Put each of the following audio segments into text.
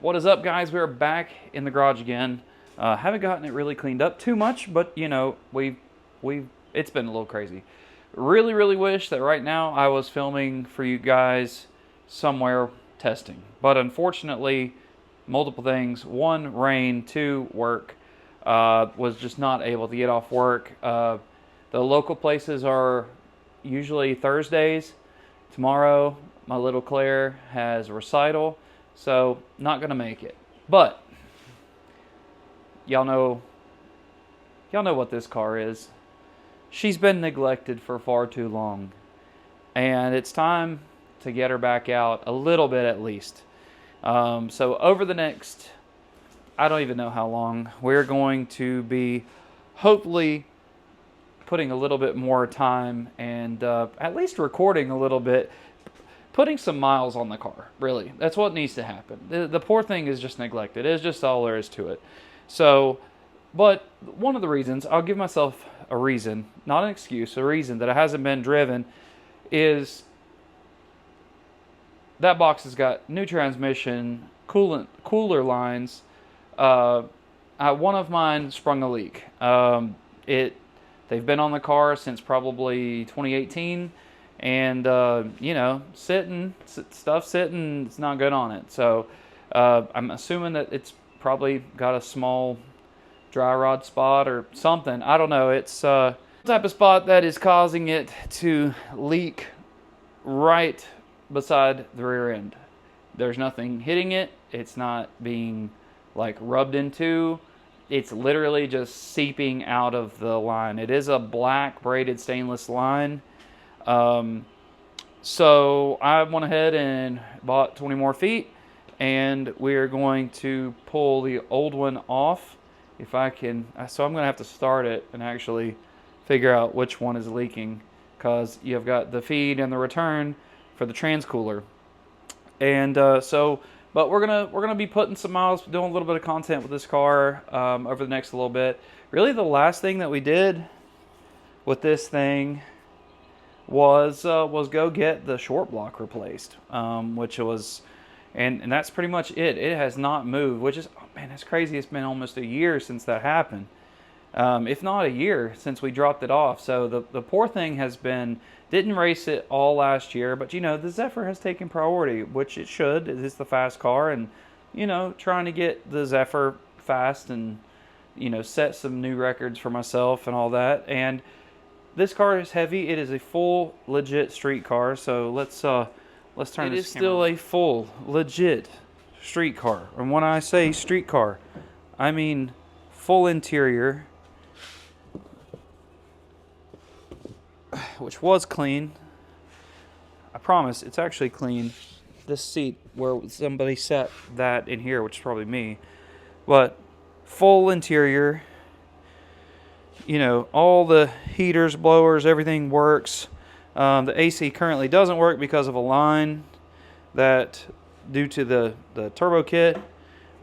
What is up, guys? We're back in the garage again. Haven't gotten it really cleaned up too much, but you know, it's been a little crazy. Really wish that right now I was filming for you guys somewhere testing, but unfortunately, multiple things. One, rain. Two, work. Was just not able to get off work. The local places are usually Thursdays. Tomorrow, my little Claire has a recital. So, not going to make it. But, y'all know what this car is. She's been neglected for far too long. And it's time to get her back out, a little bit at least. So, over the next, I don't even know how long, we're going to be hopefully putting a little bit more time and at least recording a little bit. Putting some miles on the car, really. That's what needs to happen. The poor thing is just neglected. It's just all there is to it. So, but one of the reasons, I'll give myself a reason, not an excuse, a reason that it hasn't been driven is that box has got new transmission, cooler lines. One of mine sprung a leak. They've been on the car since probably 2018. And, you know, stuff sitting, it's not good on it. So, I'm assuming that it's probably got a small dry rod spot or something. I don't know. It's the type of spot that is causing it to leak right beside the rear end. There's nothing hitting it. It's not being, like, rubbed into. It's literally just seeping out of the line. It is a black braided stainless line. So I went ahead and bought 20 more feet, and we're going to pull the old one off if I can. So I'm going to have to start it and actually figure out which one is leaking, because you've got the feed and the return for the transcooler. And but we're gonna be putting some miles, doing a little bit of content with this car over the next little bit. Really, the last thing that we did with this thing was go get the short block replaced, which was, and that's pretty much it. It has not moved, which is, oh man, that's crazy. It's been almost a year since that happened, if not a year since we dropped it off. So the poor thing didn't race it all last year, but you know, the Zephyr has taken priority, which it should. It is the fast car, and you know, trying to get the Zephyr fast and, you know, set some new records for myself and all that. And this car is heavy. It is a full, legit street car. So let's turn this camera. It is still a full, legit street car. And when I say street car, I mean full interior, which was clean. I promise, it's actually clean. This seat where somebody sat that in here, which is probably me, but full interior. You know, all the heaters, blowers, everything works. The AC currently doesn't work because of a line that, due to the turbo kit.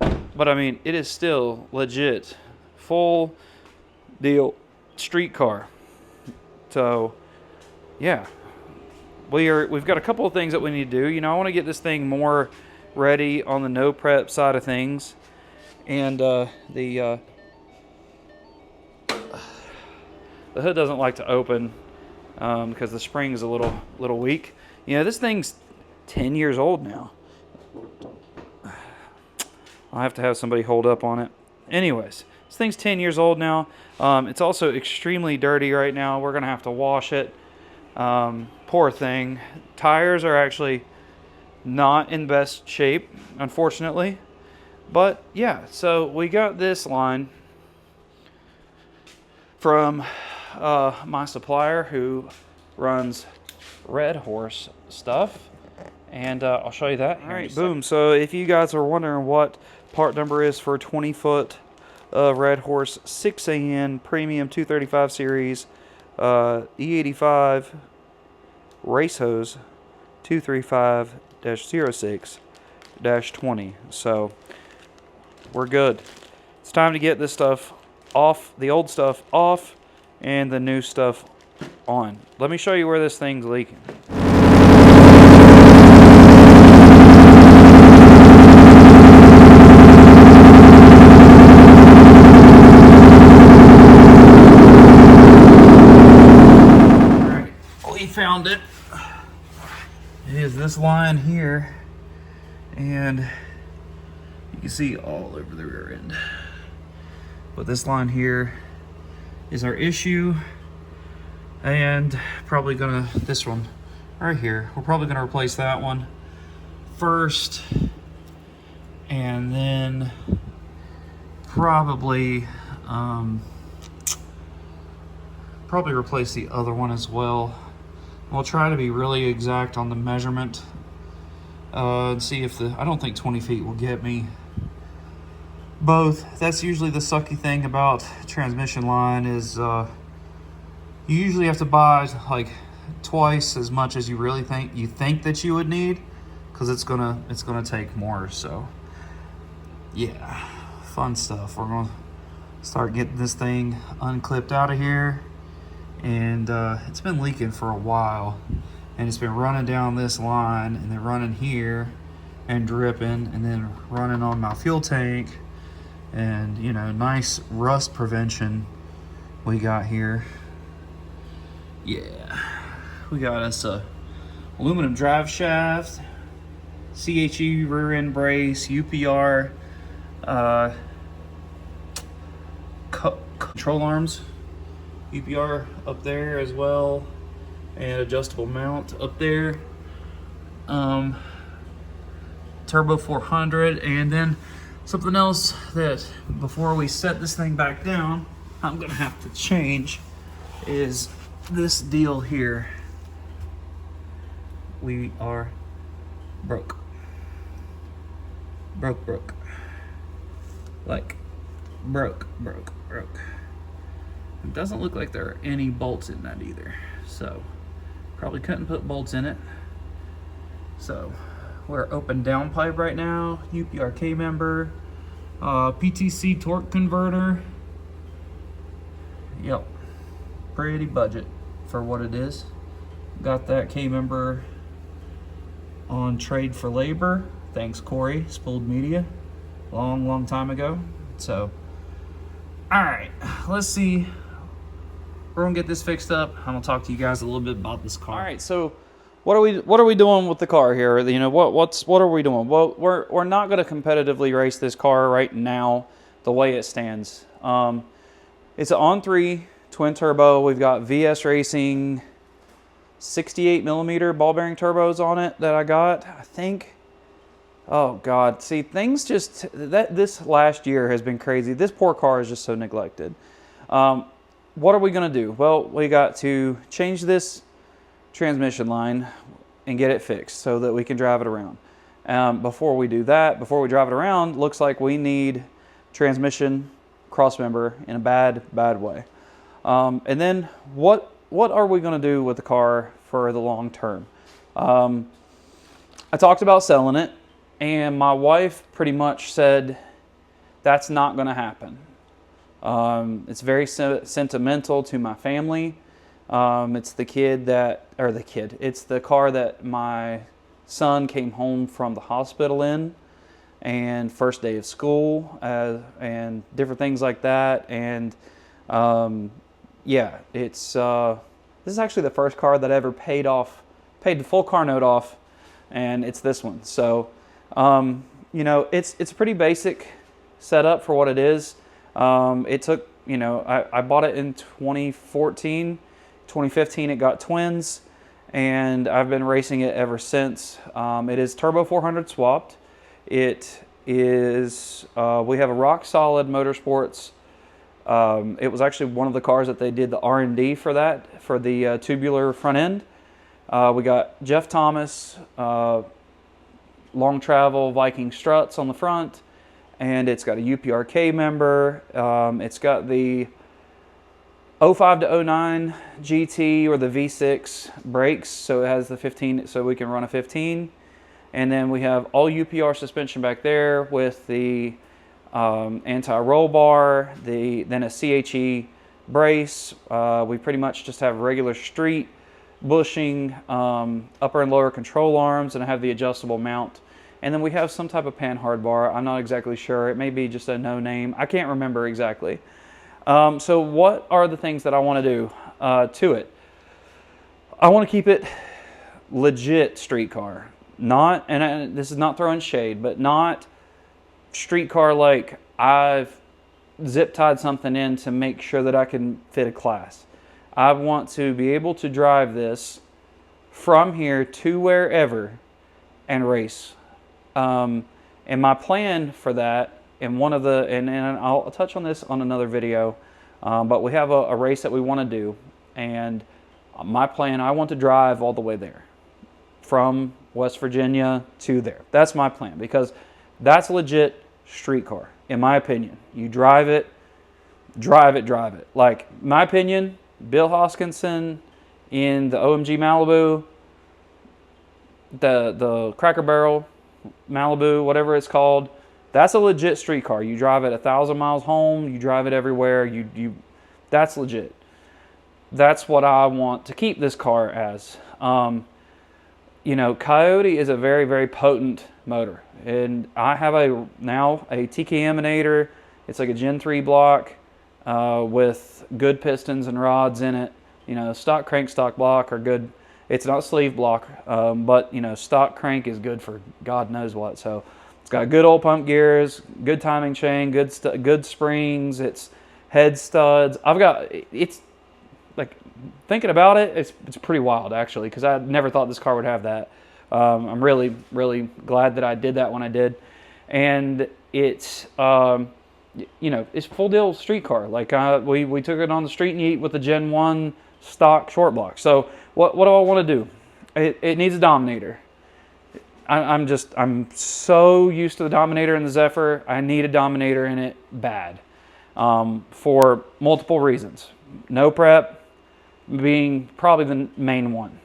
But I mean, it is still legit, full deal street car. So, yeah, we've got a couple of things that we need to do. You know, I want to get this thing more ready on the no prep side of things, and the hood doesn't like to open because the spring is a little weak. You know, this thing's 10 years old now. I'll have to have somebody hold up on it. Anyways, this thing's 10 years old now. It's also extremely dirty right now. We're going to have to wash it. Poor thing. Tires are actually not in best shape, unfortunately. But, yeah, so we got this line from my supplier who runs Red Horse stuff, and I'll show you that. All right, boom. So if you guys are wondering what part number is for 20 foot of Red Horse 6AN Premium 235 series E85 race hose 235-06-20. So we're good. It's time to get this stuff off, the old stuff off, and the new stuff on. Let me show you where this thing's leaking. and you can see all over the rear end. But this line here is our issue, and probably gonna, this one right here, we're probably gonna replace that one first, and then probably replace the other one as well. We'll try to be really exact on the measurement and see if I don't think 20 feet will get me both. That's usually the sucky thing about transmission line is you usually have to buy like twice as much as you really think that you would need, because it's gonna take more. So yeah, fun stuff. We're gonna start getting this thing unclipped out of here, and it's been leaking for a while, and it's been running down this line and then running here and dripping and then running on my fuel tank. And you know, nice rust prevention we got here. Yeah, we got us a aluminum drive shaft, CHE rear end brace, UPR control arms, UPR up there as well, and adjustable mount up there. Turbo 400, and then something else that before we set this thing back down, I'm gonna have to change is this deal here. We are broke. Like broke. It doesn't look like there are any bolts in that either, so probably couldn't put bolts in it. So we're open downpipe right now, UPRK member, PTC torque converter. Yep, pretty budget for what it is. Got that K member on trade for labor. Thanks Corey, Spooled Media, long time ago. So, all right, let's see. We're gonna get this fixed up. I'm gonna talk to you guys a little bit about this car. All right, so what are we doing with the car here? You know, what are we doing? Well, we're not gonna competitively race this car right now the way it stands. It's an on-3 twin turbo. We've got VS Racing 68 millimeter ball bearing turbos on it that I got, I think. Oh God, see, things just, this last year has been crazy. This poor car is just so neglected. What are we gonna do? Well, we got to change this transmission line and get it fixed so that we can drive it around. Before we do that, before we drive it around, looks like we need transmission cross member in a bad way. And then what are we gonna do with the car for the long term? I talked about selling it, and my wife pretty much said that's not gonna happen. It's very sentimental to my family. It's it's the car that my son came home from the hospital in, and first day of school, and different things like that. And yeah, it's this is actually the first car that I ever paid the full car note off, and it's this one. So you know, it's a pretty basic setup for what it is. It took, you know, I bought it in 2014. 2015 it got twins, and I've been racing it ever since. It is turbo 400 swapped. It is we have a Rock Solid Motorsports. It was actually one of the cars that they did the R&D for that, for the tubular front end. We got Jeff Thomas long travel Viking struts on the front, and it's got a UPRK member. It's got the 05 to 09 GT or the V6 brakes, so it has the 15, so we can run a 15. And then we have all UPR suspension back there with the anti-roll bar, then a CHE brace. We pretty much just have regular street bushing, upper and lower control arms, and I have the adjustable mount. And then we have some type of pan hard bar. I'm not exactly sure. It may be just a no name. I can't remember exactly. So what are the things that I want to do to it? I want to keep it legit street car. Not, and this is not throwing shade, but not streetcar like I've zip tied something in to make sure that I can fit a class. I want to be able to drive this from here to wherever and race. And my plan for that, and I'll touch on this on another video, but we have a race that we want to do, and my plan, I want to drive all the way there, from West Virginia to there. That's my plan, because that's a legit street car, in my opinion. You drive it. Like, my opinion, Bill Hoskinson in the OMG Malibu, the Cracker Barrel Malibu, whatever it's called, that's a legit street car. You drive it 1,000 miles home, you drive it everywhere, that's legit. That's what I want to keep this car as. You know, Coyote is a very, very potent motor. And I have now a TK Emanator. It's like a Gen 3 block with good pistons and rods in it. You know, stock crank, stock block are good. It's not sleeve block, but, you know, stock crank is good for God knows what. So it's got good old pump gears, good timing chain, good springs. It's head studs. It's like, thinking about it, it's pretty wild, actually, because I never thought this car would have that. I'm really, really glad that I did that when I did. And it's, you know, it's full deal street car. Like, we took it on the street and eat with the Gen 1 stock short block. So what do I want to do? It needs a Dominator. I'm so used to the Dominator and the Zephyr. I need a Dominator in it bad, for multiple reasons. No prep being probably the main one.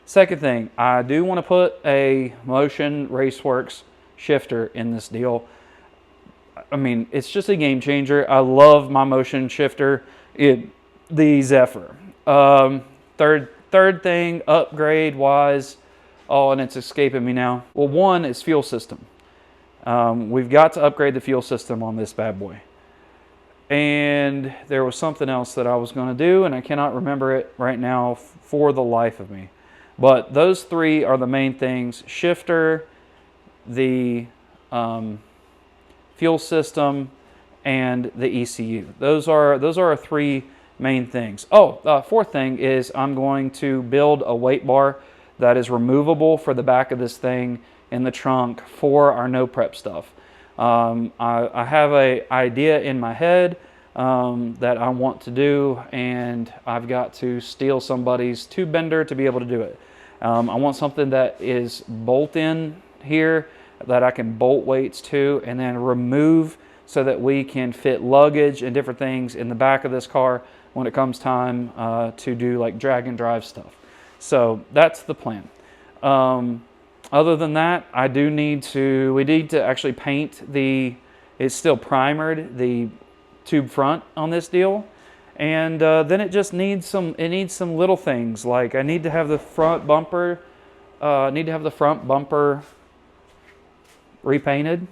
Second thing, I do want to put a Motion Raceworks shifter in this deal. I mean, it's just a game changer. I love my motion shifter in the Zephyr. Third thing, upgrade wise, and it's escaping me now. Well, one is fuel system. We've got to upgrade the fuel system on this bad boy. And there was something else that I was going to do, and I cannot remember it right now for the life of me. But those three are the main things: shifter, the fuel system, and the ECU. Those are our three main things. Fourth thing is I'm going to build a weight bar that is removable for the back of this thing in the trunk for our no prep stuff. I have an idea in my head that I want to do, and I've got to steal somebody's tube bender to be able to do it. I want something that is bolt-in here that I can bolt weights to and then remove so that we can fit luggage and different things in the back of this car when it comes time to do like drag and drive stuff. So that's the plan. Other than that, we need to actually paint it's still primered, the tube front on this deal. And then it just needs some little things. Like I need to have the front bumper, repainted.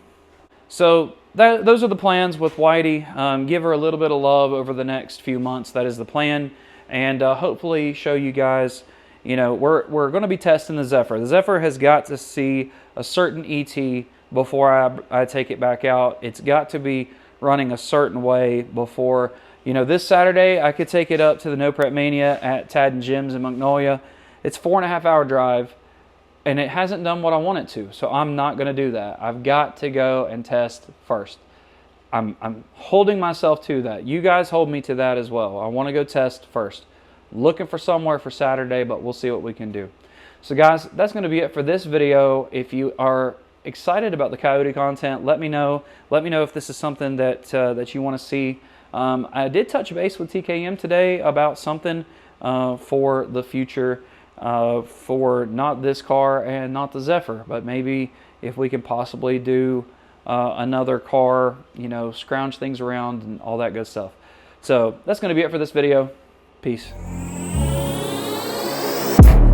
So those are the plans with Whitey. Give her a little bit of love over the next few months. That is the plan. And hopefully show you guys, you know, we're going to be testing the Zephyr. The Zephyr has got to see a certain ET before I take it back out. It's got to be running a certain way before, you know, this Saturday I could take it up to the No Prep Mania at Tad and Jim's in Magnolia. It's 4.5 hour drive, and it hasn't done what I want it to, so I'm not going to do that. I've got to go and test first. I'm holding myself to that. You guys hold me to that as well. I want to go test first. Looking for somewhere for Saturday, but we'll see what we can do. So guys, that's going to be it for this video. If you are excited about the Coyote content, let me know. Let me know if this is something that you want to see. I did touch base with TKM today about something for the future, for not this car and not the Zephyr, but maybe if we can possibly do another car, you know, scrounge things around and all that good stuff. So that's going to be it for this video. Peace.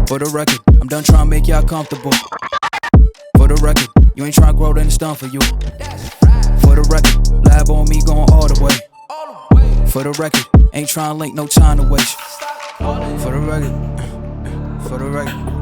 For the record, I'm done trying to make y'all comfortable. For the record, you ain't trying to grow, then it's done for you. For the record, lab on me going all the way. For the record, ain't trying to link, no time to waste. For the record, for the record.